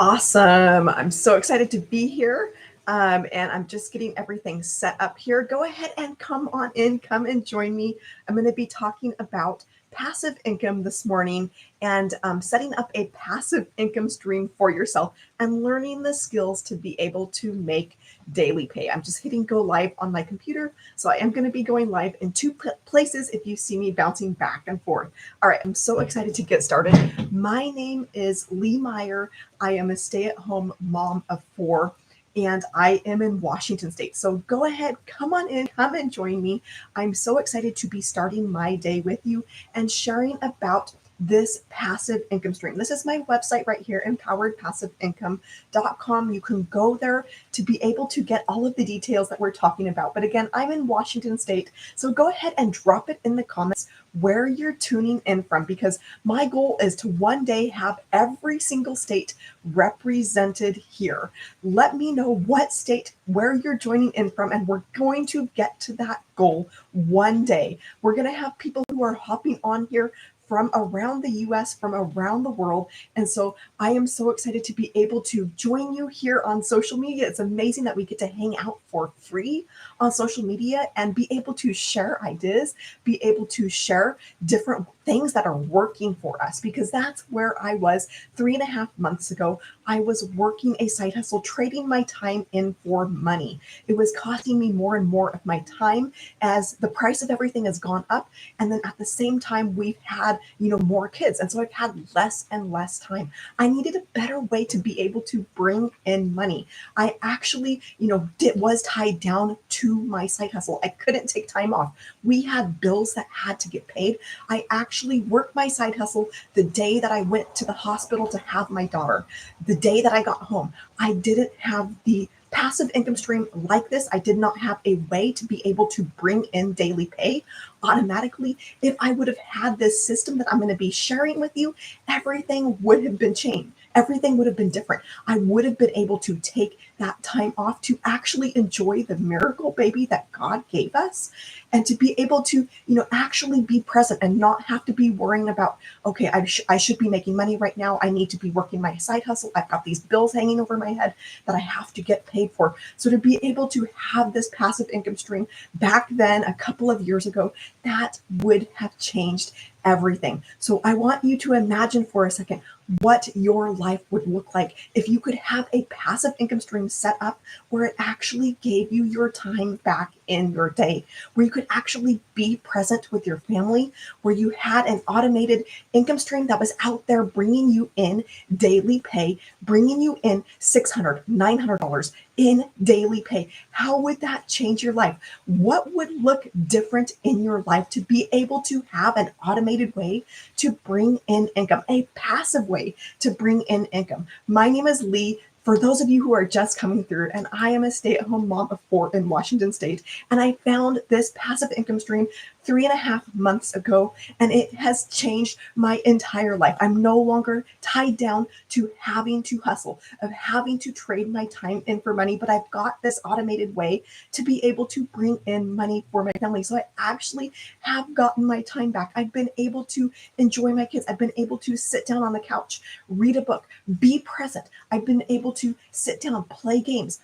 Awesome. I'm so excited to be here. And I'm just getting everything set up here. Go ahead and come on in, come and join me. I'm going to be talking about passive income this morning and setting up a passive income stream for yourself and learning the skills to be able to make daily pay. I'm just hitting go live on my computer. So I am going to be going live in two places if you see me bouncing back and forth. All right, I'm so excited to get started. My name is Lee Meyer. I am a stay-at-home mom of four, and I am in Washington State. So go ahead, come on in, come and join me. I'm so excited to be starting my day with you and sharing about this passive income stream. This is my website right here, empoweredpassiveincome.com. You can go there to be able to get all of the details that we're talking about. But again, I'm in Washington State, so go ahead and drop it in the comments where you're tuning in from, because my goal is to one day have every single state represented here. Let me know what state, where you're joining in from, and we're going to get to that goal one day. We're going to have people who are hopping on here from around the US, from around the world. And so I am so excited to be able to join you here on social media. It's amazing that we get to hang out for free on social media and be able to share ideas, be able to share different things that are working for us, because that's where I was 3.5 months ago. I was working a side hustle, trading my time in for money. It was costing me more and more of my time as the price of everything has gone up. And then at the same time, we've had, more kids. And so I've had less and less time. I needed a better way to be able to bring in money. I actually, was tied down to my side hustle. I couldn't take time off. We had bills that had to get paid. I actually worked my side hustle the day that I went to the hospital to have my daughter. The day that I got home, I didn't have the passive income stream like this. I did not have a way to be able to bring in daily pay automatically. If I would have had this system that I'm going to be sharing with you, everything would have been changed. Everything would have been different. I would have been able to take that time off to actually enjoy the miracle baby that God gave us, and to be able to, actually be present and not have to be worrying about, okay, I should be making money right now. I need to be working my side hustle. I've got these bills hanging over my head that I have to get paid for. So to be able to have this passive income stream back then, a couple of years ago, that would have changed everything. So I want you to imagine for a second what your life would look like if you could have a passive income stream set up where it actually gave you your time back in your day, where you could actually be present with your family, where you had an automated income stream that was out there bringing you in daily pay, bringing you in $600, $900 in daily pay. How would that change your life? What would look different in your life to be able to have an automated way to bring in income, a passive way to bring in income? My name is Lee. For those of you who are just coming through, and I am a stay-at-home mom of four in Washington State, and I found this passive income stream 3.5 months ago, and it has changed my entire life. I'm no longer tied down to having to hustle, of having to trade my time in for money, but I've got this automated way to be able to bring in money for my family. So I actually have gotten my time back. I've been able to enjoy my kids. I've been able to sit down on the couch, read a book, be present. I've been able to sit down, play games,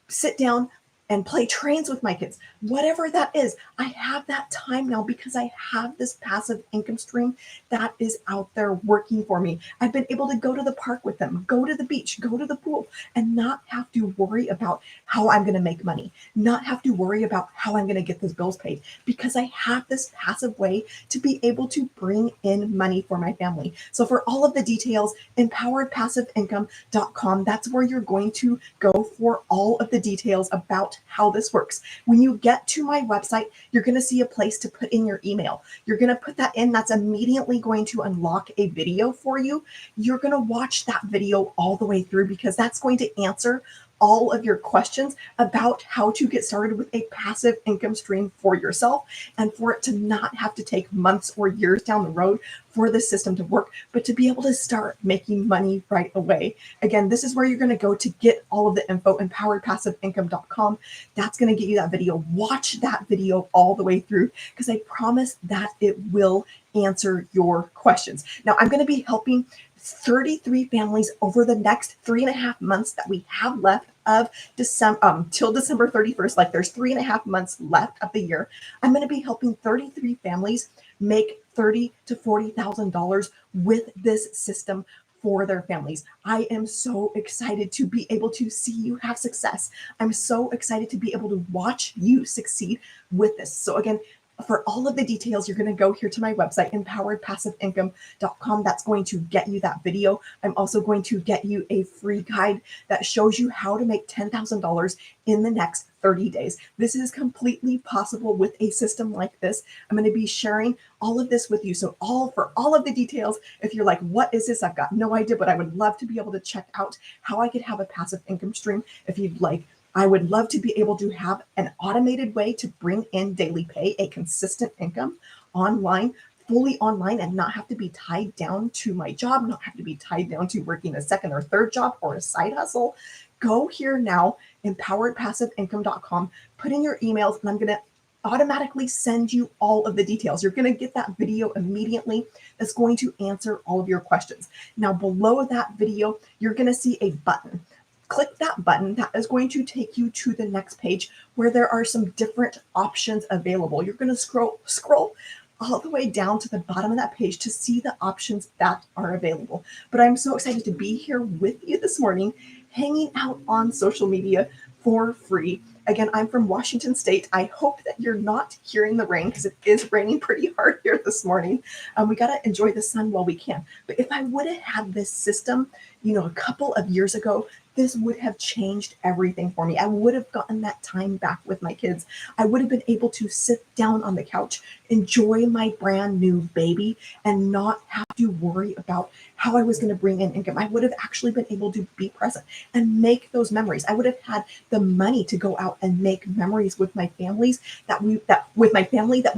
sit down and play trains with my kids, whatever that is. I have that time now because I have this passive income stream that is out there working for me. I've been able to go to the park with them, go to the beach, go to the pool, and not have to worry about how I'm going to make money, not have to worry about how I'm going to get those bills paid, because I have this passive way to be able to bring in money for my family. So for all of the details, empoweredpassiveincome.com, that's where you're going to go for all of the details about how this works. When you get to my website, you're going to see a place to put in your email. You're going to put that in. That's immediately going to unlock a video for you. You're going to watch that video all the way through, because that's going to answer all of your questions about how to get started with a passive income stream for yourself, and for it to not have to take months or years down the road for the system to work, but to be able to start making money right away. Again, this is where you're going to go to get all of the info, empoweredpassiveincome.com. That's going to get you that video. Watch that video all the way through, because I promise that it will answer your questions. Now, I'm going to be helping 33 families over the next 3.5 months that we have left of December, till December 31st. Like there's 3.5 months left of the year. I'm going to be helping 33 families make $30,000 to $40,000 with this system for their families. I am so excited to be able to see you have success. I'm so excited to be able to watch you succeed with this. So again, for all of the details, you're going to go here to my website, empoweredpassiveincome.com. That's going to get you that video. I'm also going to get you a free guide that shows you how to make $10,000 in the next 30 days. This is completely possible with a system like this. I'm going to be sharing all of this with you. So for all of the details, if you're like, what is this? I've got no idea, but I would love to be able to check out how I could have a passive income stream. If you'd like, I would love to be able to have an automated way to bring in daily pay, a consistent income online, fully online, and not have to be tied down to my job, not have to be tied down to working a second or third job or a side hustle. Go here now, empoweredpassiveincome.com, put in your emails, and I'm going to automatically send you all of the details. You're going to get that video immediately that's going to answer all of your questions. Now, below that video, you're going to see a button. Click that button. That is going to take you to the next page where there are some different options available. You're going to scroll all the way down to the bottom of that page to see the options that are available. But I'm so excited to be here with you this morning, hanging out on social media for free. Again, I'm from Washington State. I hope that you're not hearing the rain because it is raining pretty hard here this morning. We got to enjoy the sun while we can. But if I would have had this system, a couple of years ago, this would have changed everything for me. I would have gotten that time back with my kids. I would have been able to sit down on the couch, enjoy my brand new baby, and not have to worry about how I was going to bring in income. I would have actually been able to be present and make those memories. I would have had the money to go out and make memories with my families that we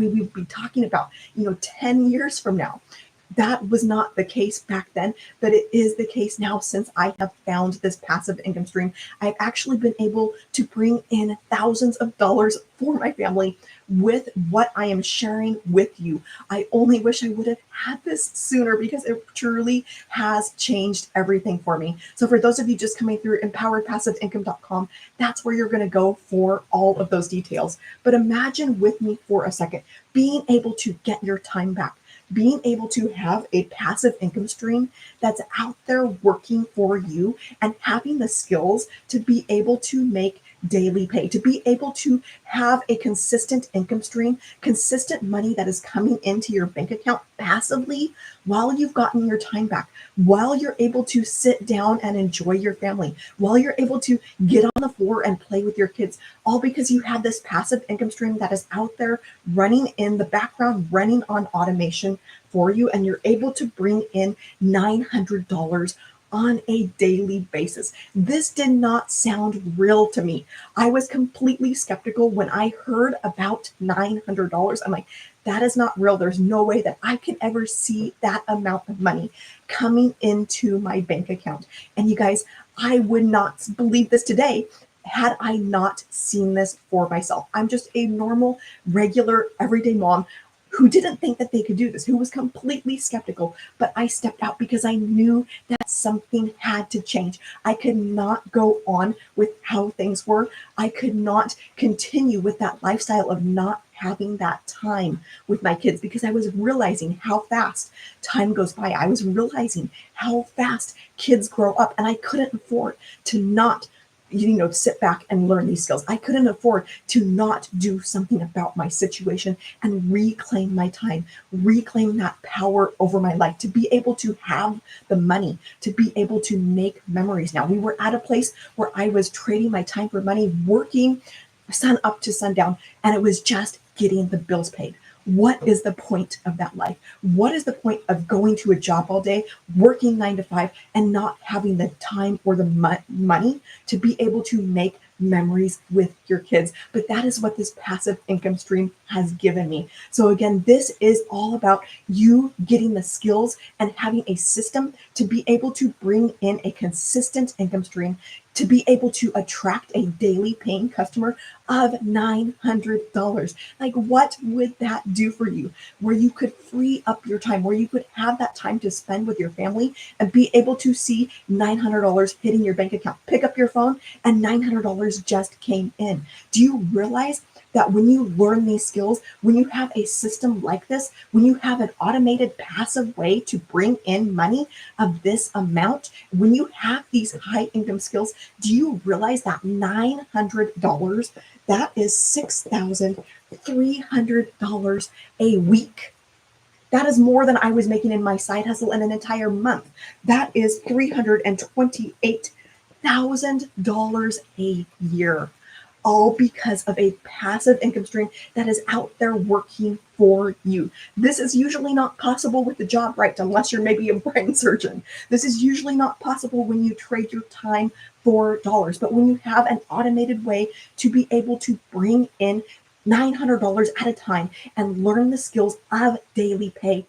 would be talking about, 10 years from now. That was not the case back then, but it is the case now since I have found this passive income stream. I've actually been able to bring in thousands of dollars for my family with what I am sharing with you. I only wish I would have had this sooner because it truly has changed everything for me. So for those of you just coming through empoweredpassiveincome.com, that's where you're going to go for all of those details. But imagine with me for a second, being able to get your time back, being able to have a passive income stream that's out there working for you and having the skills to be able to make daily pay, to be able to have a consistent income stream, consistent money that is coming into your bank account passively while you've gotten your time back, while you're able to sit down and enjoy your family, while you're able to get on the floor and play with your kids, all because you have this passive income stream that is out there running in the background, running on automation for you, and you're able to bring in $900 on a daily basis. This did not sound real to me. I was completely skeptical when I heard about $900. I'm like, that is not real. There's no way that I can ever see that amount of money coming into my bank account. And you guys, I would not believe this today had I not seen this for myself. I'm just a normal, regular, everyday mom who didn't think that they could do this, who was completely skeptical, but I stepped out because I knew that something had to change. I could not go on with how things were. I could not continue with that lifestyle of not having that time with my kids because I was realizing how fast time goes by. I was realizing how fast kids grow up, and I couldn't afford to not sit back and learn these skills. I couldn't afford to not do something about my situation and reclaim my time, reclaim that power over my life, to be able to have the money, to be able to make memories. Now, we were at a place where I was trading my time for money, working sun up to sundown, and it was just getting the bills paid. What is the point of that life? What is the point of going to a job all day, working 9 to 5, and not having the time or the money to be able to make memories with your kids? But that is what this passive income stream has given me. So again, this is all about you getting the skills and having a system to be able to bring in a consistent income stream, to be able to attract a daily paying customer of $900. Like, what would that do for you? Where you could free up your time, where you could have that time to spend with your family and be able to see $900 hitting your bank account. Pick up your phone and $900 just came in. Do you realize that when you learn these skills, when you have a system like this, when you have an automated passive way to bring in money of this amount, when you have these high income skills, do you realize that $900, that is $6,300 a week? That is more than I was making in my side hustle in an entire month. That is $328,000 a year, all because of a passive income stream that is out there working for you. This is usually not possible with the job, right? Unless you're maybe a brain surgeon. This is usually not possible when you trade your time for dollars. But when you have an automated way to be able to bring in $900 at a time and learn the skills of daily pay,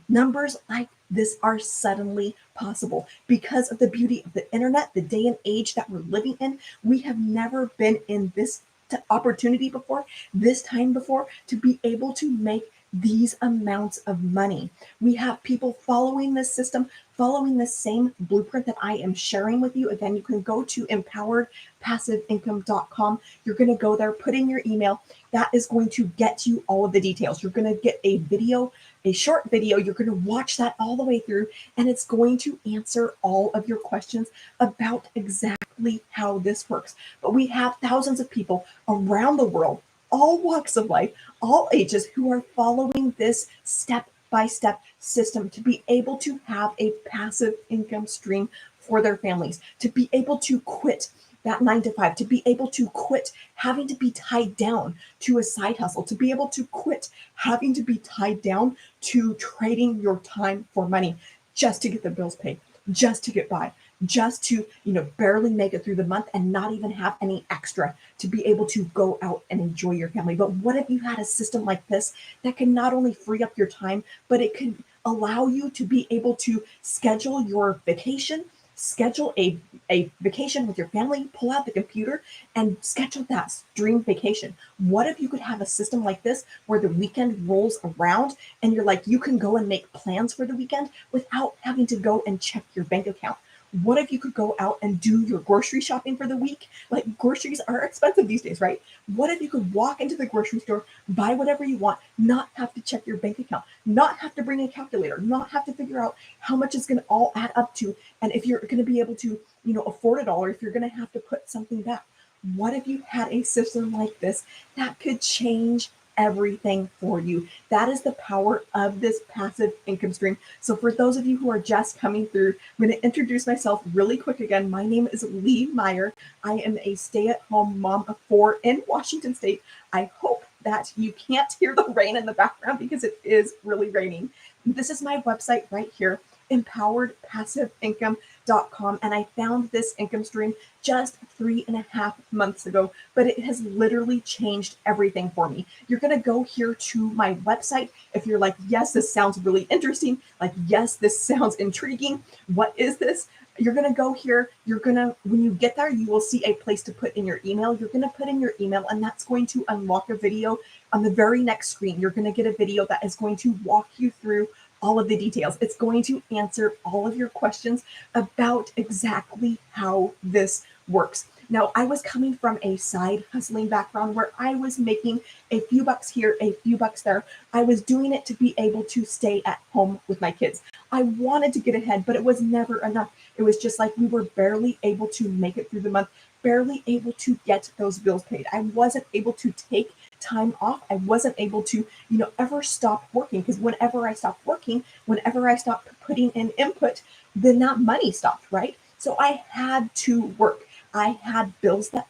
numbers like this are suddenly possible because of the beauty of the internet, the day and age that we're living in. We have never been in this opportunity before, this time before, to be able to make these amounts of money. We have people following this system, following the same blueprint that I am sharing with you. Again, you can go to empoweredpassiveincome.com. You're going to go there, put in your email. That is going to get you all of the details. You're going to get a video, a short video. You're going to watch that all the way through, and it's going to answer all of your questions about exactly how this works. But we have thousands of people around the world, all walks of life, all ages, who are following this step-by-step system to be able to have a passive income stream for their families, to be able to quit that 9 to 5, to be able to quit having to be tied down to a side hustle, to be able to quit having to be tied down to trading your time for money just to get the bills paid, just to get by, just to, barely make it through the month and not even have any extra to be able to go out and enjoy your family. But what if you had a system like this that can not only free up your time, but it could allow you to be able to schedule your vacation, schedule a vacation with your family, pull out the computer and schedule that dream vacation. What if you could have a system like this where the weekend rolls around and you're like, you can go and make plans for the weekend without having to go and check your bank account? What if you could go out and do your grocery shopping for the week? Like, groceries are expensive these days, right? What if you could walk into the grocery store, buy whatever you want, not have to check your bank account, not have to bring a calculator, not have to figure out how much it's going to all add up to, and if you're going to be able to, afford it all, or if you're going to have to put something back? What if you had a system like this that could change everything for you? That is the power of this passive income stream. So for those of you who are just coming through, I'm going to introduce myself really quick again. My name is Lee Meyer. I am a stay-at-home mom of 4 in Washington State. I hope that you can't hear the rain in the background because it is really raining. This is my website right here, empoweredpassiveincome.com, and I found this income stream just 3.5 months ago, but it has literally changed everything for me. You're going to go here to my website if you're like, yes, this sounds really interesting, like, yes, this sounds intriguing, what is this? You're going to go here. When you get there, you will see a place to put in your email. You're going to put in your email, and that's going to unlock a video on the very next screen. You're going to get a video that is going to walk you through all of the details. It's going to answer all of your questions about exactly how this works. Now, I was coming from a side hustling background where I was making a few bucks here, a few bucks there. I was doing it to be able to stay at home with my kids. I wanted to get ahead, but it was never enough. It was just like we were barely able to make it through the month, barely able to get those bills paid. I wasn't able to take time off. I wasn't able to, ever stop working, because whenever I stopped working, whenever I stopped putting in input, then that money stopped, right? So I had to work. I had bills that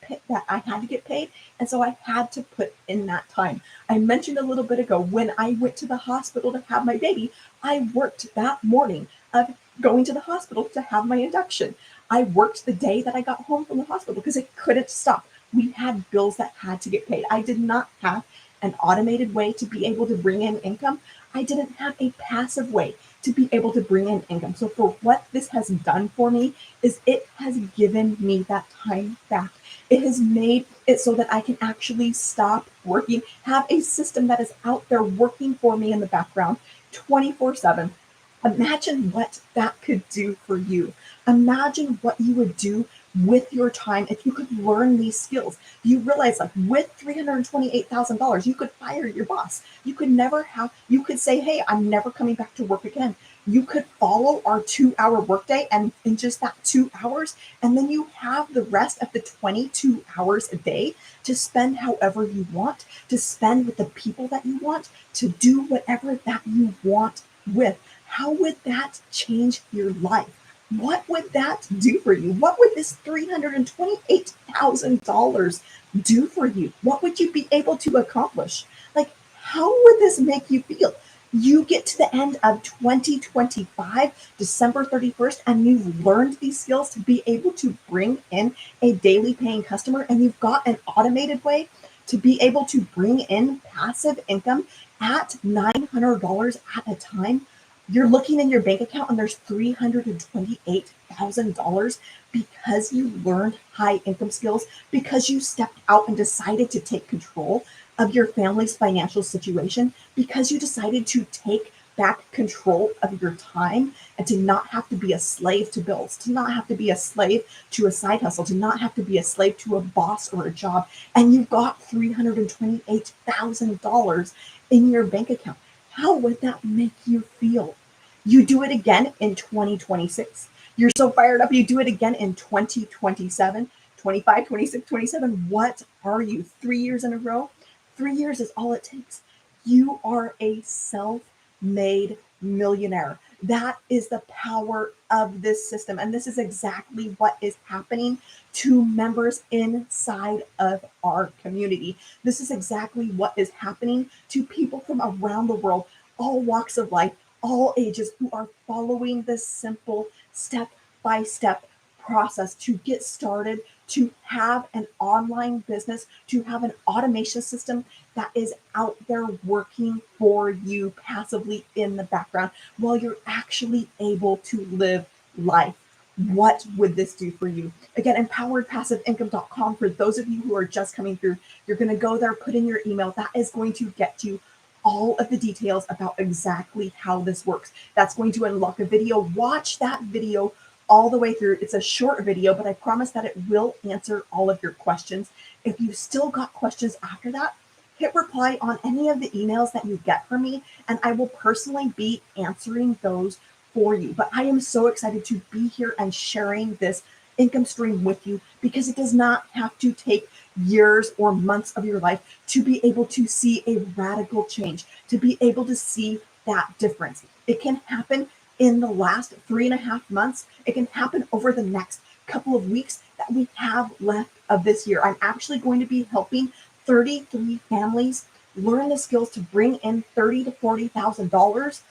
I had to get paid, and so I had to put in that time. I mentioned a little bit ago when I went to the hospital to have my baby, I worked that morning of going to the hospital to have my induction. I worked the day that I got home from the hospital because it couldn't stop. We had bills that had to get paid. I did not have an automated way to be able to bring in income. I didn't have a passive way to to be able to bring in income. So for what this has done for me is it has given me that time back. It has made it so that I can actually stop working, have a system that is out there working for me in the background 24/7. Imagine what that could do for you. Imagine what you would do with your time if you could learn these skills. You realize, like, with $328,000, you could fire your boss. You could never have, you could say, hey, I'm never coming back to work again. You could follow our 2-hour workday and in just that 2 hours, and then you have the rest of the 22 hours a day to spend however you want, to spend with the people that you want, to do whatever that you want with. How would that change your life? What would that do for you? What would this $328,000 do for you? What would you be able to accomplish? Like, how would this make you feel? You get to the end of 2025, December 31st, and you've learned these skills to be able to bring in a daily paying customer, and you've got an automated way to be able to bring in passive income at $900 at a time. You're looking in your bank account and there's $328,000 because you learned high income skills, because you stepped out and decided to take control of your family's financial situation, because you decided to take back control of your time and to not have to be a slave to bills, to not have to be a slave to a side hustle, to not have to be a slave to a boss or a job. And you've got $328,000 in your bank account. How would that make you feel? You do it again in 2026. You're so fired up. You do it again in 2027, 25, 26, 27. What are you? 3 years in a row? 3 years is all it takes. You are a self-made millionaire. That is the power of this system. And this is exactly what is happening to members inside of our community. This is exactly what is happening to people from around the world, all walks of life, all ages, who are following this simple step-by-step process to get started, to have an online business, to have an automation system that is out there working for you passively in the background while you're actually able to live life. What would this do for you? Again, empoweredpassiveincome.com. For those of you who are just coming through, you're going to go there, put in your email. That is going to get you all of the details about exactly how this works. That's going to unlock a video. Watch that video all the way through. It's a short video, but I promise that it will answer all of your questions. If you've still got questions after that, hit reply on any of the emails that you get from me, and I will personally be answering those for you. But I am so excited to be here and sharing this income stream with you, because it does not have to take years or months of your life to be able to see a radical change, to be able to see that difference. It can happen in the last 3.5 months. It can happen over the next couple of weeks that we have left of this year. I'm actually going to be helping 33 families learn the skills to bring in $30,000 to $40,000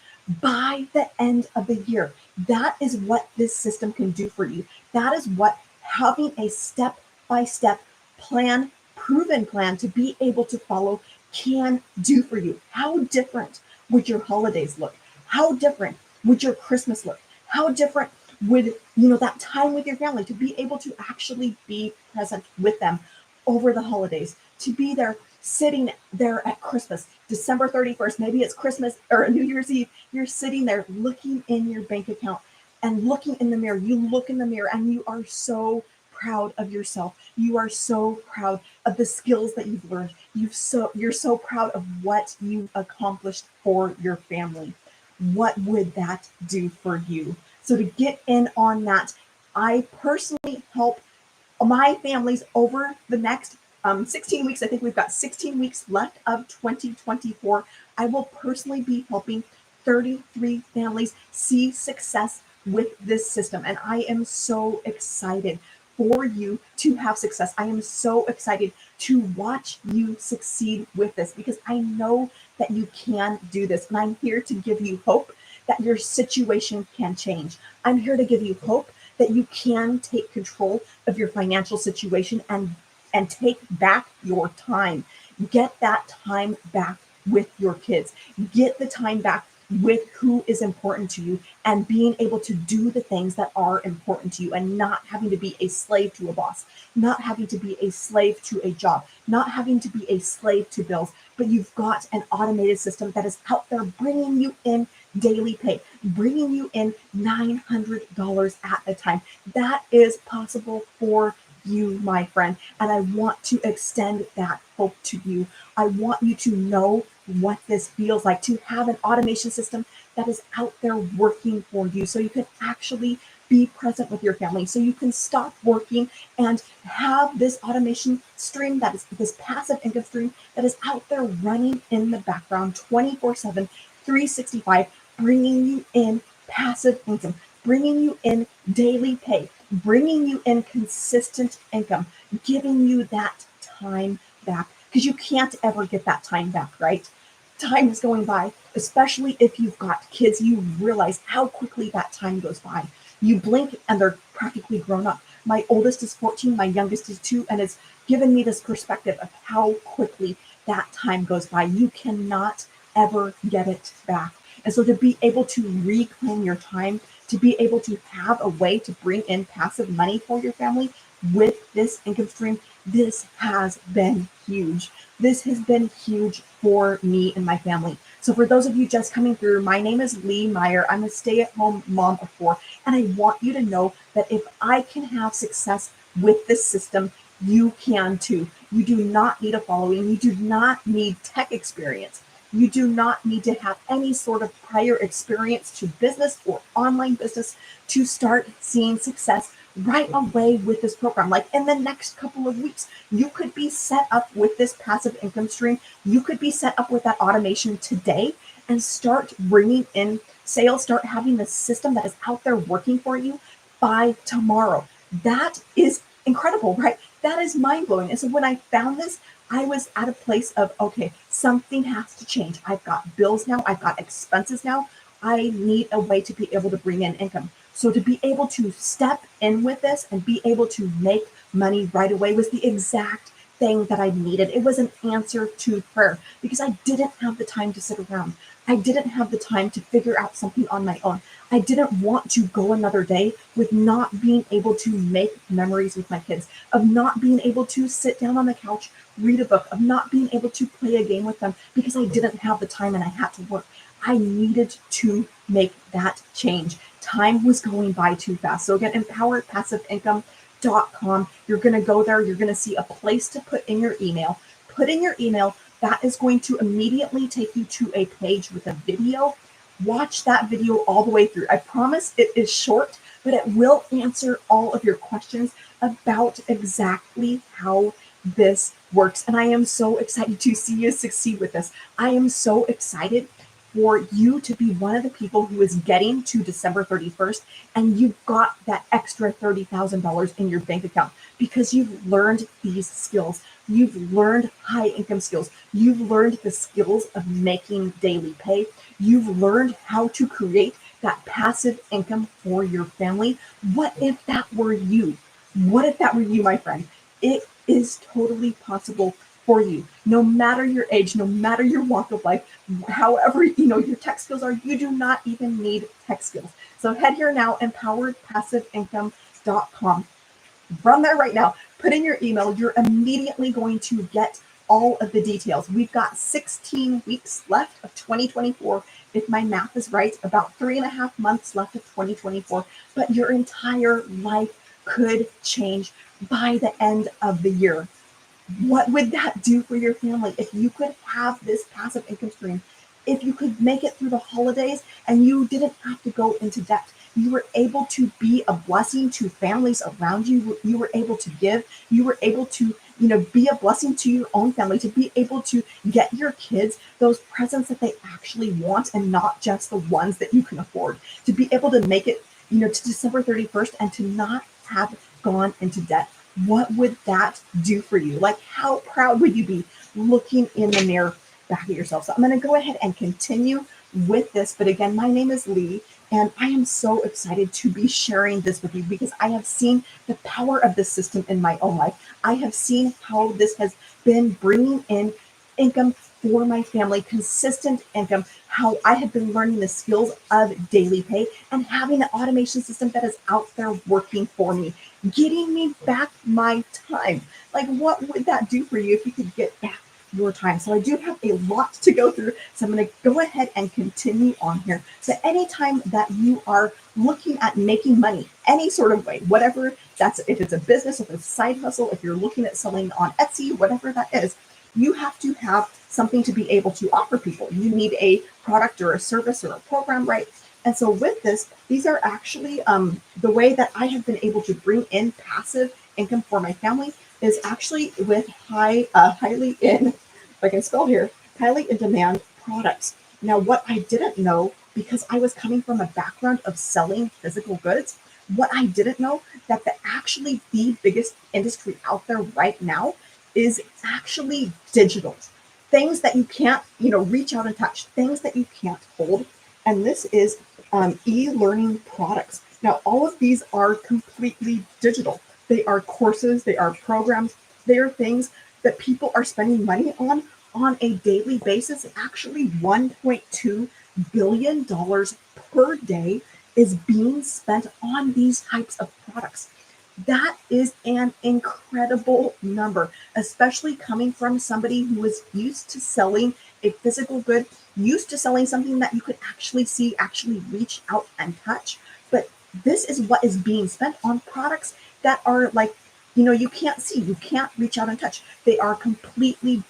by the end of the year. That is what this system can do for you. That is what having a step-by-step plan, proven plan to be able to follow can do for you. How different would your holidays look? How different would your Christmas look? How different would, that time with your family, to be able to actually be present with them over the holidays, to be there, sitting there at Christmas, December 31st, maybe it's Christmas or New Year's Eve, you're sitting there looking in your bank account and looking in the mirror. You look in the mirror and you are so proud of yourself. You are so proud of the skills that you've learned. You're so proud of what you've accomplished for your family. What would that do for you? So to get in on that, I personally help my families over the next 16 weeks. I think we've got 16 weeks left of 2024. I will personally be helping 33 families see success with this system. And I am so excited for you to have success. I am so excited to watch you succeed with this, because I know that you can do this. And I'm here to give you hope that your situation can change. I'm here to give you hope that you can take control of your financial situation and take back your time. Get that time back with your kids. Get the time back with who is important to you and being able to do the things that are important to you and not having to be a slave to a boss, not having to be a slave to a job, not having to be a slave to bills, but you've got an automated system that is out there bringing you in daily pay, bringing you in $900 at a time. That is possible for you, my friend. And I want to extend that hope to you. I want you to know what this feels like to have an automation system that is out there working for you so you can actually be present with your family, so you can stop working and have this automation stream that is this passive income stream that is out there running in the background 24/7, 365, bringing you in passive income, bringing you in daily pay, bringing you in consistent income, giving you that time back because you can't ever get that time back, right? Time is going by, especially if you've got kids, you realize how quickly that time goes by. You blink and they're practically grown up. My oldest is 14, my youngest is 2, and it's given me this perspective of how quickly that time goes by. You cannot ever get it back. And so to be able to reclaim your time, to be able to have a way to bring in passive money for your family with this income stream, this has been huge. This has been huge for me and my family. So for those of you just coming through, my name is Lee Meyer. I'm a stay-at-home mom of 4, and I want you to know that if I can have success with this system, you can too. You do not need a following. You do not need tech experience. You do not need to have any sort of prior experience to business or online business to start seeing success right away with this program. Like in the next couple of weeks, you could be set up with this passive income stream. You could be set up with that automation today and start bringing in sales, start having the system that is out there working for you by tomorrow. That is incredible, right? That is mind blowing. And so when I found this, I was at a place of, okay, something has to change. I've got bills now, I've got expenses now. I need a way to be able to bring in income. So to be able to step in with this and be able to make money right away was the exact thing that I needed. It was an answer to prayer because I didn't have the time to sit around. I didn't have the time to figure out something on my own. I didn't want to go another day with not being able to make memories with my kids, of not being able to sit down on the couch, read a book, of not being able to play a game with them because I didn't have the time and I had to work. I needed to make that change. Time was going by too fast. So again, empoweredpassiveincome.com. You're going to go there. You're going to see a place to put in your email. Put in your email. That is going to immediately take you to a page with a video. Watch that video all the way through. I promise it is short, but it will answer all of your questions about exactly how this works. And I am so excited to see you succeed with this. I am so excited for you to be one of the people who is getting to December 31st and you've got that extra $30,000 in your bank account because you've learned these skills. You've learned high income skills. You've learned the skills of making daily pay. You've learned how to create that passive income for your family. What if that were you? What if that were you, my friend? It is totally possible for you. No matter your age, no matter your walk of life, however, your tech skills are, you do not even need tech skills. So head here now, empoweredpassiveincome.com. From there right now, put in your email. You're immediately going to get all of the details. We've got 16 weeks left of 2024. If my math is right, about 3.5 months left of 2024, but your entire life could change by the end of the year. What would that do for your family if you could have this passive income stream? If you could make it through the holidays and you didn't have to go into debt, you were able to be a blessing to families around you. You were able to give. You were able to, be a blessing to your own family, to be able to get your kids those presents that they actually want and not just the ones that you can afford. To be able to make it, to December 31st and to not have gone into debt. What would that do for you? Like, how proud would you be looking in the mirror back at yourself? So I'm going to go ahead and continue with this. But again, my name is Lee, and I am so excited to be sharing this with you because I have seen the power of this system in my own life. I have seen how this has been bringing in income for my family, consistent income, how I have been learning the skills of daily pay and having an automation system that is out there working for me, getting me back my time. Like, what would that do for you if you could get back your time? So I do have a lot to go through. So I'm going to go ahead and continue on here. So anytime that you are looking at making money, any sort of way, whatever that's, if it's a business, if it's a side hustle, if you're looking at selling on Etsy, whatever that is, you have to have something to be able to offer people. You need a product or a service or a program, right? And so with this, these are actually the way that I have been able to bring in passive income for my family is actually with highly in, if I can spell here, highly in demand products. Now, what I didn't know, because I was coming from a background of selling physical goods, what I didn't know that actually the biggest industry out there right now is actually digital. Things that you can't, reach out and touch, things that you can't hold. And this is e-learning products. Now, all of these are completely digital. They are courses, they are programs, they are things that people are spending money on a daily basis. Actually, $1.2 billion per day is being spent on these types of products. That is an incredible number, especially coming from somebody who is used to selling a physical good, used to selling something that you could actually see, actually reach out and touch. But this is what is being spent on products that are like, you can't see, you can't reach out and touch. They are completely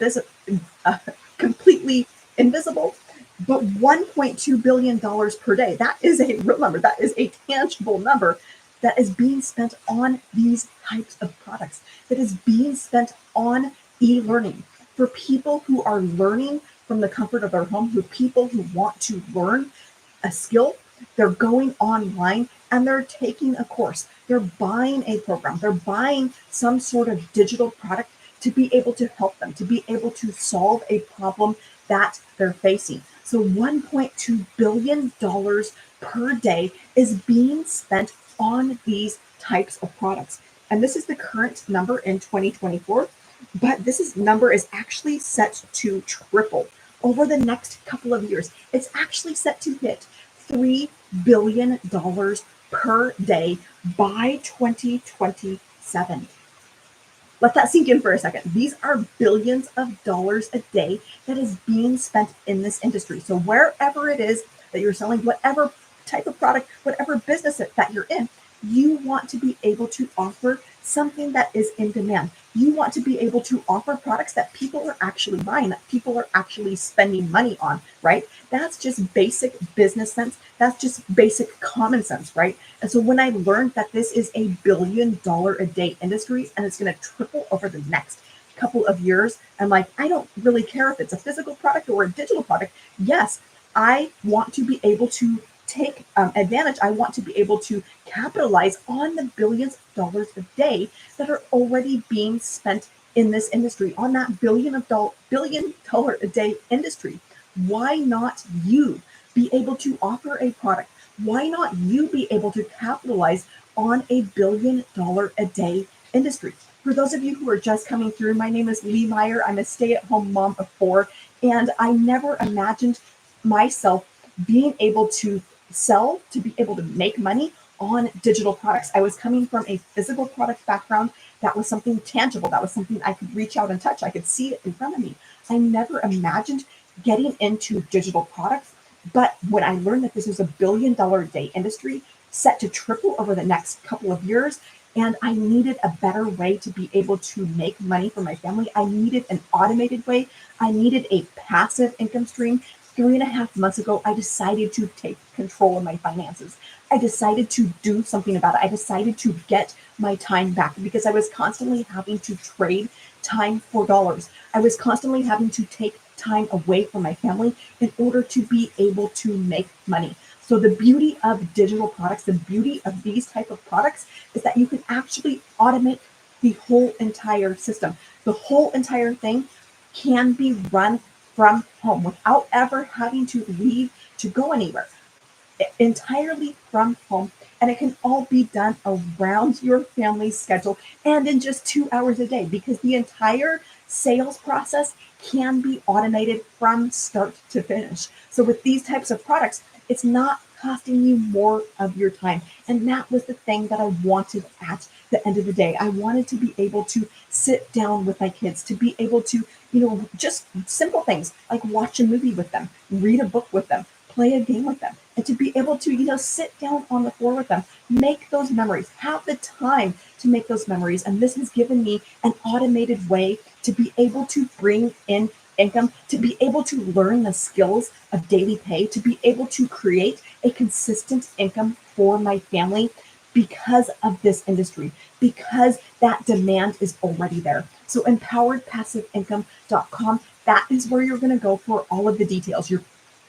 uh, completely invisible. But $1.2 billion per day, that is a real number. That is a tangible number that is being spent on these types of products, that is being spent on e-learning for people who are learning from the comfort of their home, who people who want to learn a skill. They're going online and they're taking a course. They're buying a program. They're buying some sort of digital product to be able to help them, to be able to solve a problem that they're facing. So $1.2 billion per day is being spent on these types of products. And this is the current number in 2024, but number is actually set to triple over the next couple of years. It's actually set to hit $3 billion per day by 2027. Let that sink in for a second. These are billions of dollars a day that is being spent in this industry. So wherever it is that you're selling, whatever type of product, whatever business that you're in, you want to be able to offer something that is in demand. You want to be able to offer products that people are actually buying, that people are actually spending money on, right? That's just basic business sense. That's just basic common sense, right? And so when I learned that this is a $1 billion a day industry and it's going to triple over the next couple of years, I'm like, I don't really care if it's a physical product or a digital product. Yes, I want to be able to take advantage. I want to be able to capitalize on the billions of dollars a day that are already being spent in this industry, on that $1 billion a day industry. Why not you be able to offer a product? Why not you be able to capitalize on a $1 billion a day industry? For those of you who are just coming through, my name is Lee Meyer. I'm a stay-at-home mom of 4, and I never imagined myself being able to sell, to be able to make money on digital products. I was coming from a physical product background. That was something tangible. That was something I could reach out and touch. I could see it in front of me. I never imagined getting into digital products. But when I learned that this was a $1 billion a day industry set to triple over the next couple of years, and I needed a better way to be able to make money for my family, I needed an automated way. I needed a passive income stream. 3.5 months ago, I decided to take control of my finances. I decided to do something about it. I decided to get my time back because I was constantly having to trade time for dollars. I was constantly having to take time away from my family in order to be able to make money. So the beauty of digital products, the beauty of these type of products is that you can actually automate the whole entire system. The whole entire thing can be run from home without ever having to leave to go anywhere. Entirely from home. And it can all be done around your family's schedule and in just 2 hours a day because the entire sales process can be automated from start to finish. So with these types of products, it's not costing you more of your time. And that was the thing that I wanted at the end of the day. I wanted to be able to sit down with my kids, to be able to, just simple things like watch a movie with them, read a book with them, play a game with them, and to be able to, sit down on the floor with them, make those memories, have the time to make those memories. And this has given me an automated way to be able to bring in income, to be able to learn the skills of daily pay, to be able to create a consistent income for my family because of this industry, because that demand is already there. So empoweredpassiveincome.com, that is where you're going to go for all of the details. You're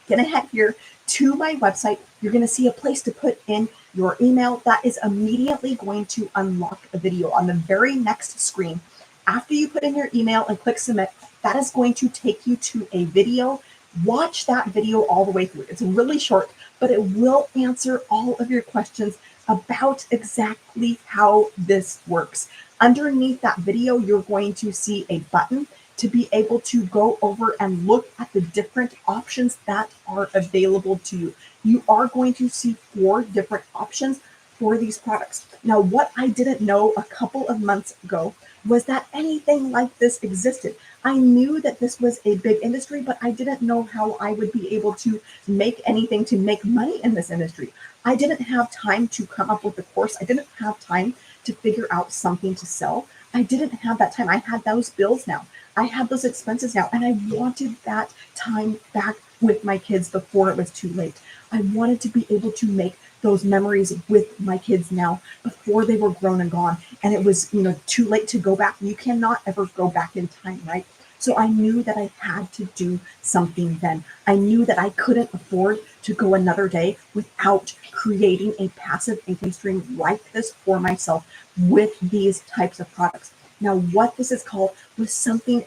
going to head here to my website. You're going to see a place to put in your email. That is immediately going to unlock a video on the very next screen. After you put in your email and click submit, that is going to take you to a video. Watch that video all the way through. It's really short, but it will answer all of your questions about exactly how this works. Underneath that video, you're going to see a button to be able to go over and look at the different options that are available to you. You are going to see 4 different options for these products. Now, what I didn't know a couple of months ago was that anything like this existed. I knew that this was a big industry, but I didn't know how I would be able to make anything to make money in this industry. I didn't have time to come up with a course. I didn't have time to figure out something to sell. I didn't have that time. I had those bills now. I had those expenses now, and I wanted that time back with my kids before it was too late. I wanted to be able to make those memories with my kids now before they were grown and gone. And it was, too late to go back. You cannot ever go back in time, right? So I knew that I had to do something then. I knew that I couldn't afford to go another day without creating a passive income stream like this for myself with these types of products. Now, what this is called was something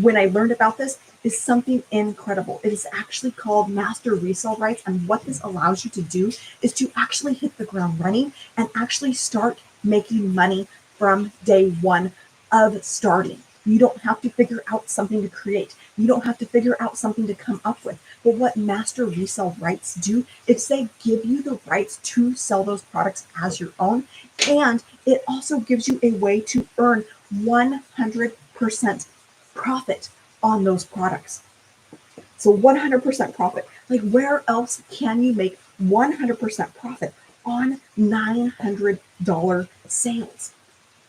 when I learned about this, is something incredible. It is actually called master resale rights. And what this allows you to do is to actually hit the ground running and actually start making money from day one of starting. You don't have to figure out something to create. You don't have to figure out something to come up with. But what master resale rights do is they give you the rights to sell those products as your own. And it also gives you a way to earn 100% profit on those products. So 100% profit. Like, where else can you make 100% profit on $900 sales?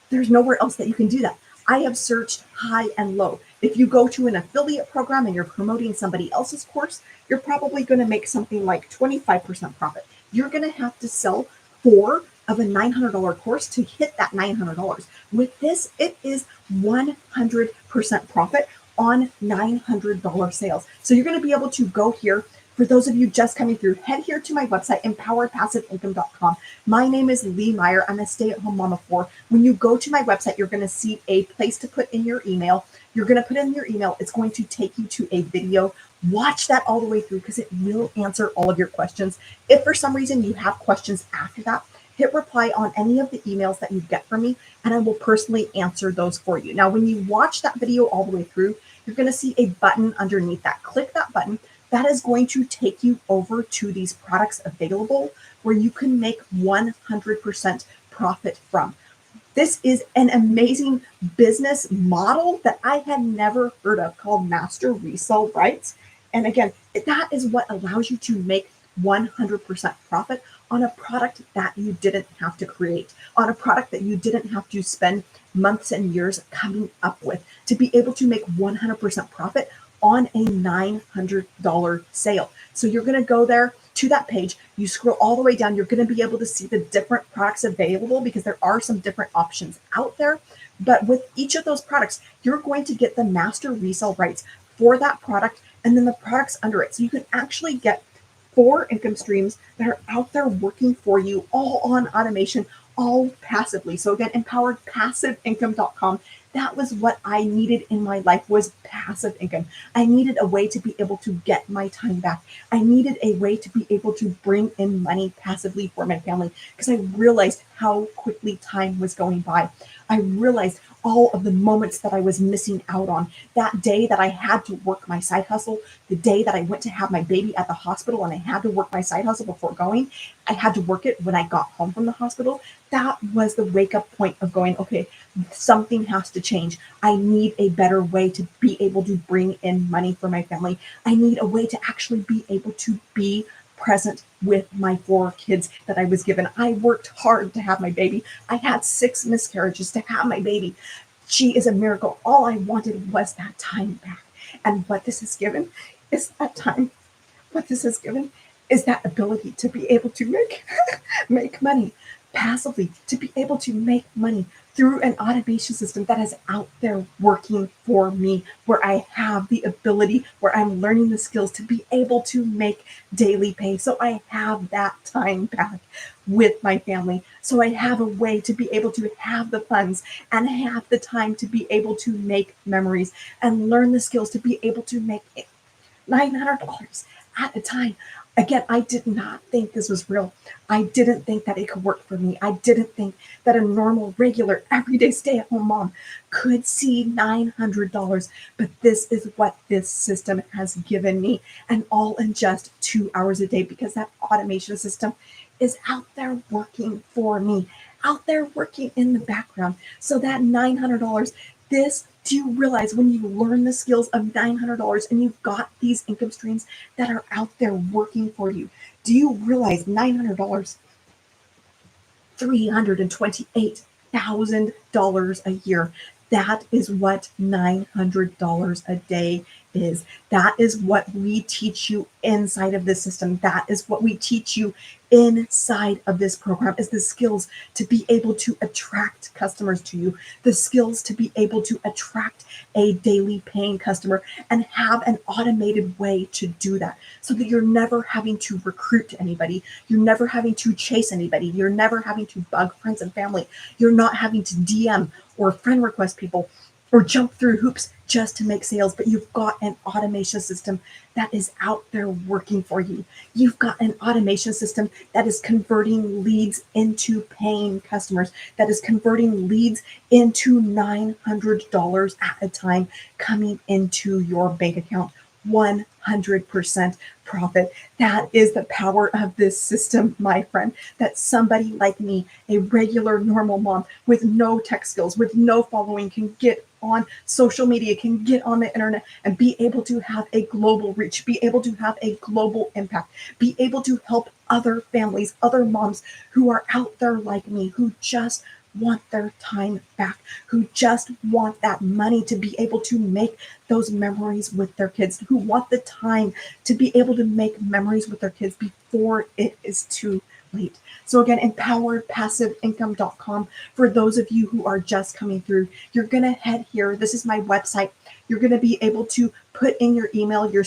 There's nowhere else that you can do that. I have searched high and low. If you go to an affiliate program and you're promoting somebody else's course, you're probably going to make something like 25% profit. You're going to have to sell 4 of a $900 course to hit that $900. With this, it is 100% profit on $900 sales. So you're going to be able to go here. For those of you just coming through, head here to my website, empoweredpassiveincome.com. My name is Lee Meyer. I'm a stay-at-home mom of 4. When you go to my website, you're going to see a place to put in your email. You're going to put in your email. It's going to take you to a video. Watch that all the way through because it will answer all of your questions. If for some reason you have questions after that, hit reply on any of the emails that you get from me, and I will personally answer those for you. Now, when you watch that video all the way through, you're going to see a button underneath that. Click that button. That is going to take you over to these products available where you can make 100% profit from. This is an amazing business model that I had never heard of called master resale rights. And again, that is what allows you to make 100% profit on a product that you didn't have to create, on a product that you didn't have to spend months and years coming up with, to be able to make 100% profit on a $900 sale. So you're going to go there to that page. You scroll all the way down. You're going to be able to see the different products available because there are some different options out there. But with each of those products, you're going to get the master resale rights for that product and then the products under it. So you can actually get 4 income streams that are out there working for you, all on automation, all passively. So again, empoweredpassiveincome.com. That was what I needed in my life, was passive income. I needed a way to be able to get my time back. I needed a way to be able to bring in money passively for my family, because I realized how quickly time was going by. I realized all of the moments that I was missing out on. That day that I had to work my side hustle, the day that I went to have my baby at the hospital and I had to work my side hustle before going, I had to work it when I got home from the hospital. That was the wake up point of going, okay, something has to change. I need a better way to be able to bring in money for my family. I need a way to actually be able to be present with my 4 kids that I was given. I worked hard to have my baby. I had 6 miscarriages to have my baby. She is a miracle. All I wanted was that time back. And what this has given is that time. What this has given is that ability to be able to make money passively, to be able to make money through an automation system that is out there working for me, where I have the ability, where I'm learning the skills to be able to make daily pay. So I have that time back with my family. So I have a way to be able to have the funds and have the time to be able to make memories and learn the skills to be able to make $900 at a time. Again, I did not think this was real. I didn't think that it could work for me. I didn't think that a normal, regular, everyday stay at home mom could see $900. But this is what this system has given me, and all in just 2 hours a day, because that automation system is out there working for me, out there working in the background. So that $900, do you realize when you learn the skills of $900 and you've got these income streams that are out there working for you? Do you realize $900, $328,000 a year? That is what $900 a day is. That is what we teach you inside of this system. That is what we teach you inside of this program, is the skills to be able to attract customers to you, the skills to be able to attract a daily paying customer, and have an automated way to do that, so that you're never having to recruit anybody, you're never having to chase anybody, you're never having to bug friends and family, you're not having to DM or friend request people or jump through hoops just to make sales. But you've got an automation system that is out there working for you. You've got an automation system that is converting leads into paying customers, that is converting leads into $900 at a time coming into your bank account. 100% profit. That is the power of this system, my friend. That somebody like me, a regular normal mom with no tech skills, with no following, can get on social media, can get on the internet and be able to have a global reach, be able to have a global impact, be able to help other families, other moms who are out there like me, who just want their time back, who just want that money to be able to make those memories with their kids, who want the time to be able to make memories with their kids before it is too late. So again, empoweredpassiveincome.com. For those of you who are just coming through, you're going to head here. This is my website. You're going to be able to put in your email. You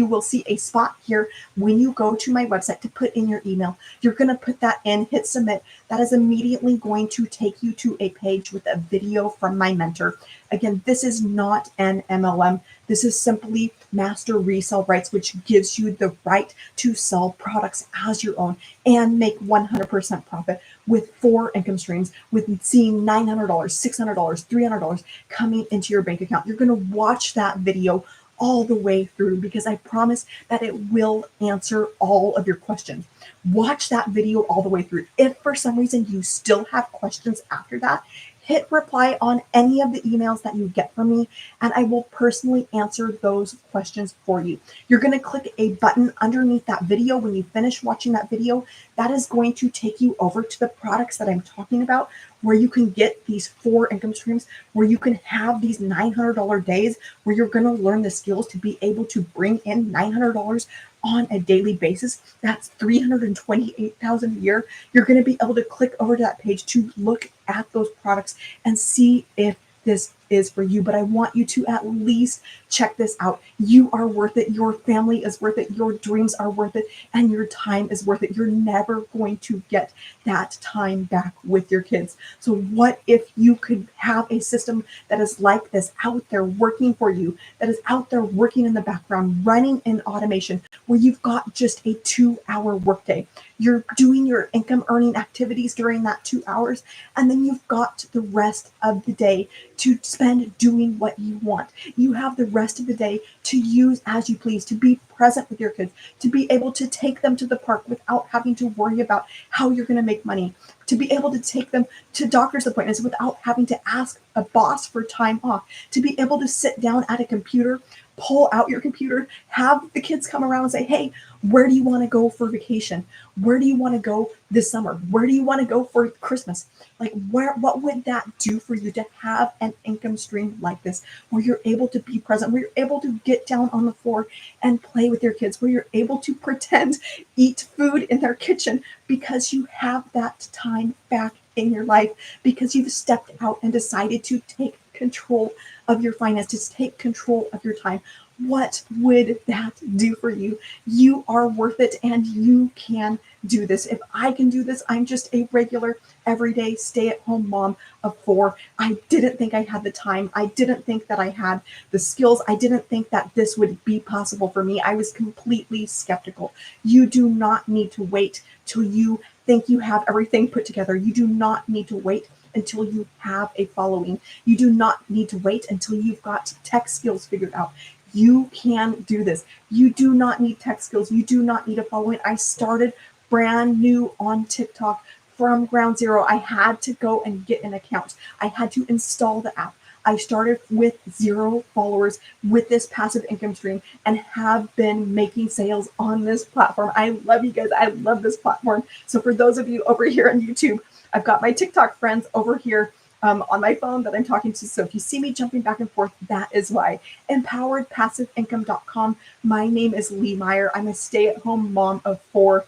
will see a spot here when you go to my website to put in your email. You're going to put that in, hit submit. That is immediately going to take you to a page with a video from my mentor. Again, this is not an MLM. This is simply master resale rights, which gives you the right to sell products as your own and make 100% profit with 4 income streams, with seeing $900, $600, $300 coming into your bank account. You're going to watch that video all the way through, because I promise that it will answer all of your questions. Watch that video all the way through. If for some reason you still have questions after that, hit reply on any of the emails that you get from me, and I will personally answer those questions for you. You're going to click a button underneath that video when you finish watching that video. That is going to take you over to the products that I'm talking about, where you can get these 4 income streams, where you can have these $900 days, where you're going to learn the skills to be able to bring in $900 on a daily basis. That's $328,000 a year. You're going to be able to click over to that page to look at those products and see if this is for you, but I want you to at least check this out. You are worth it. Your family is worth it. Your dreams are worth it. And your time is worth it. You're never going to get that time back with your kids. So, what if you could have a system that is like this out there working for you, that is out there working in the background, running in automation, where you've got just a 2-hour workday? You're doing your income earning activities during that 2 hours, and then you've got the rest of the day to spend doing what you want. You have the rest of the day to use as you please, to be present with your kids, to be able to take them to the park without having to worry about how you're going to make money, to be able to take them to doctor's appointments without having to ask a boss for time off, to be able to sit down at a computer, pull out your computer, have the kids come around and say, hey, where do you want to go for vacation? Where do you want to go this summer? Where do you want to go for Christmas? Like, what would that do for you to have an income stream like this, where you're able to be present, where you're able to get down on the floor and play with your kids, where you're able to pretend eat food in their kitchen because you have that time back in your life, because you've stepped out and decided to take control of your finances, take control of your time? What would that do for you? You are worth it, and you can do this. If I can do this, I'm just a regular, everyday, stay-at-home mom of 4. I didn't think I had the time. I didn't think that I had the skills. I didn't think that this would be possible for me. I was completely skeptical. You do not need to wait till you think you have everything put together. You do not need to wait until you have a following. You do not need to wait until you've got tech skills figured out. You can do this. You do not need tech skills. You do not need a following. I started brand new on TikTok from ground zero. I had to go and get an account. I had to install the app. I started with 0 followers with this passive income stream and have been making sales on this platform. I love you guys. I love this platform. So for those of you over here on YouTube, I've got my TikTok friends over here on my phone that I'm talking to. So if you see me jumping back and forth, that is why. EmpoweredPassiveIncome.com. My name is Lee Meyer. I'm a stay-at-home mom of 4.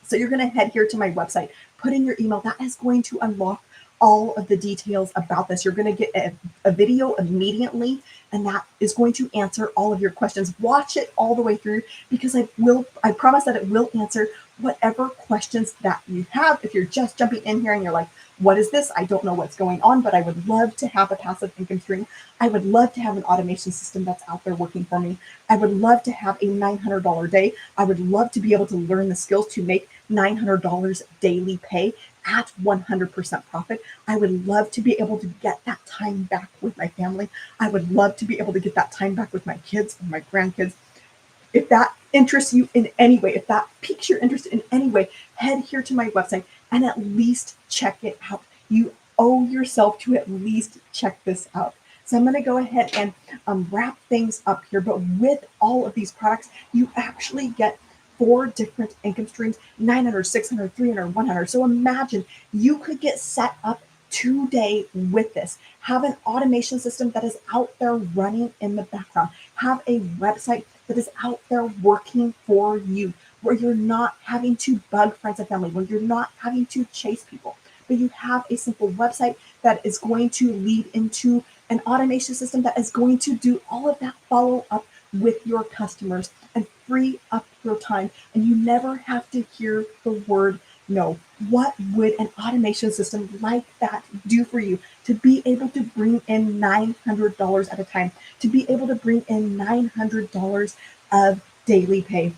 So you're going to head here to my website, put in your email. That is going to unlock all of the details about this. You're going to get a video immediately, and that is going to answer all of your questions. Watch it all the way through, because I promise that it will answer whatever questions that you have. If you're just jumping in here and you're like, what is this? I don't know what's going on, but I would love to have a passive income stream. I would love to have an automation system that's out there working for me. I would love to have a $900 day. I would love to be able to learn the skills to make $900 daily pay at 100% profit. I would love to be able to get that time back with my family. I would love to be able to get that time back with my kids and my grandkids. If that interests you in any way, if that piques your interest in any way, head here to my website and at least check it out. You owe yourself to at least check this out. So I'm going to go ahead and wrap things up here. But with all of these products, you actually get 4 different income streams: 900, 600, 300, 100. So imagine you could get set up today with this. Have an automation system that is out there running in the background. Have a website that is out there working for you, where you're not having to bug friends and family, where you're not having to chase people, but you have a simple website that is going to lead into an automation system that is going to do all of that follow up with your customers and free up your time. And you never have to hear the word no. What would an automation system like that do for you, to be able to bring in $900 at a time, to be able to bring in $900 of daily pay?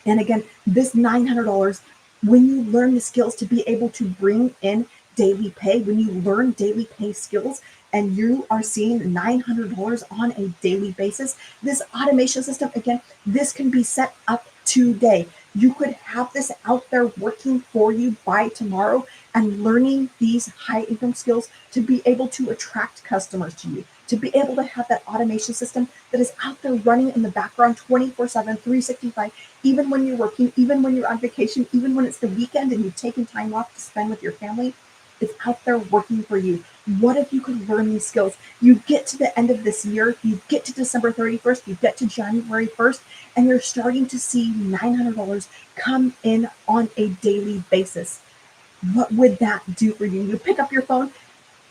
And again, this $900, when you learn the skills to be able to bring in daily pay, when you learn daily pay skills and you are seeing $900 on a daily basis, this automation system, again, this can be set up today. You could have this out there working for you by tomorrow and learning these high income skills to be able to attract customers to you, to be able to have that automation system that is out there running in the background 24/7, 365, even when you're working, even when you're on vacation, even when it's the weekend and you've taken time off to spend with your family. It's out there working for you. What if you could learn these skills? You get to the end of this year, you get to December 31st, you get to January 1st, and you're starting to see $900 come in on a daily basis. What would that do for you? You pick up your phone,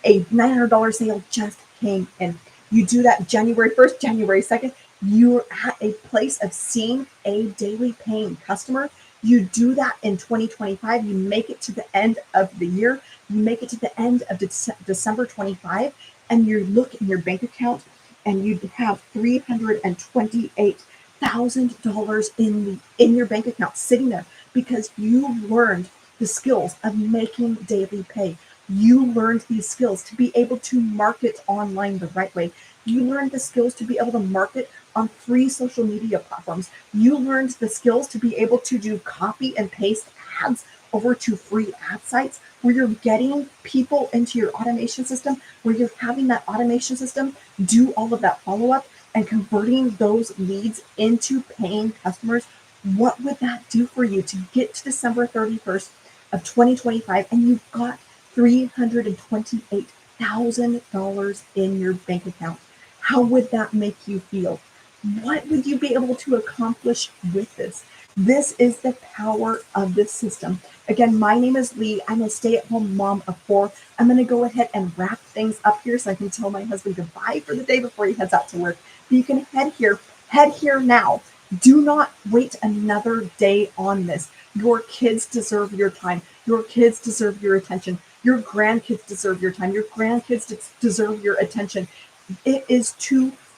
a $900 sale just paying in. You do that January 1st, January 2nd, you're at a place of seeing a daily paying customer. You do that in 2025, you make it to the end of the year, you make it to the end of December 25, and you look in your bank account and you have $328,000 in your bank account sitting there because you learned the skills of making daily pay. You learned these skills to be able to market online the right way. You learned the skills to be able to market on free social media platforms. You learned the skills to be able to do copy and paste ads over to free ad sites where you're getting people into your automation system, where you're having that automation system do all of that follow-up and converting those leads into paying customers. What would that do for you to get to December 31st of 2025 and you've got $328,000 in your bank account? How would that make you feel? What would you be able to accomplish with this? This is the power of this system. Again, my name is Lee. I'm a stay-at-home mom of 4. I'm going to go ahead and wrap things up here so I can tell my husband goodbye for the day before he heads out to work. But you can head here now. Do not wait another day on this. Your kids deserve your time. Your kids deserve your attention. Your grandkids deserve your time. Your grandkids deserve your attention.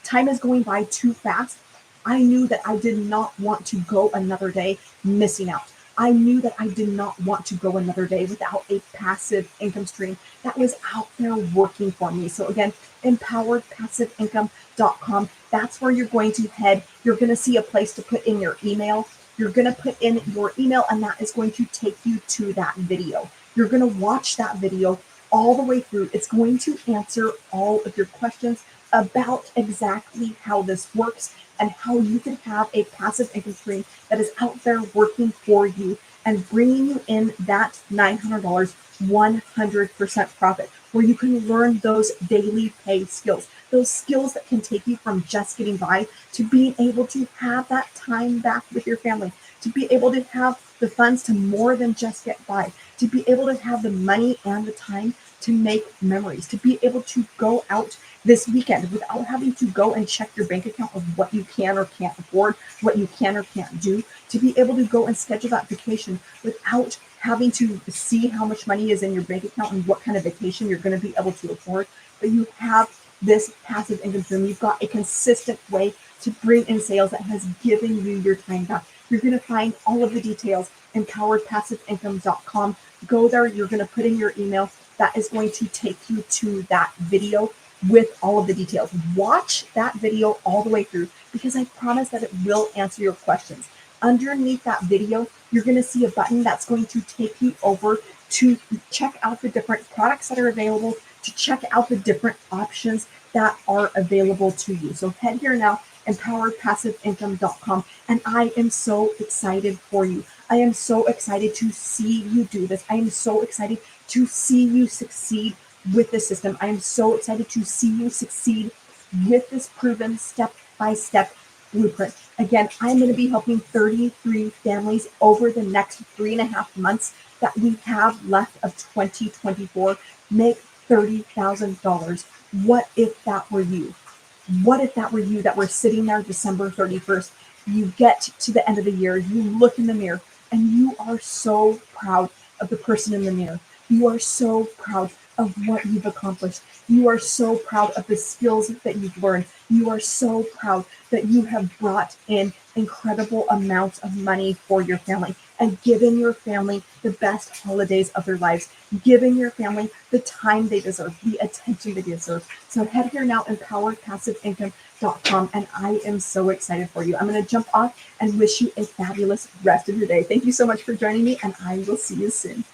Time is going by too fast. I knew that I did not want to go another day missing out. I knew that I did not want to go another day without a passive income stream that was out there working for me. So again, empoweredpassiveincome.com. That's where you're going to head. You're going to see a place to put in your email. You're going to put in your email, and that is going to take you to that video. You're going to watch that video all the way through. It's going to answer all of your questions about exactly how this works and how you can have a passive income stream that is out there working for you and bringing you in that $900, 100% profit, where you can learn those daily pay skills, those skills that can take you from just getting by to being able to have that time back with your family, to be able to have the funds to more than just get by, to be able to have the money and the time to make memories, to be able to go out this weekend without having to go and check your bank account of what you can or can't afford, what you can or can't do, to be able to go and schedule that vacation without having to see how much money is in your bank account and what kind of vacation you're going to be able to afford. But you have this passive income stream. You've got a consistent way to bring in sales that has given you your time back. You're going to find all of the details in empoweredpassiveincome.com. Go there. You're going to put in your email. That is going to take you to that video with all of the details. Watch that video all the way through because I promise that it will answer your questions. Underneath that video, you're going to see a button that's going to take you over to check out the different products that are available, to check out the different options that are available to you. So head here now, empoweredpassiveincome.com, and I am so excited for you. I am so excited to see you do this. I am so excited to see you succeed with this system. I am so excited to see you succeed with this proven step-by-step blueprint. Again, I'm going to be helping 33 families over the next 3.5 months that we have left of 2024 make $30,000. What if that were you? What if that were you that were sitting there December 31st? You get to the end of the year, you look in the mirror, and you are so proud of the person in the mirror. You are so proud of what you've accomplished. You are so proud of the skills that you've learned. You are so proud that you have brought in incredible amounts of money for your family and given your family the best holidays of their lives, giving your family the time they deserve, the attention they deserve. So head here now, empoweredpassiveincome.com, and I am so excited for you. I'm going to jump off and wish you a fabulous rest of your day. Thank you so much for joining me, and I will see you soon.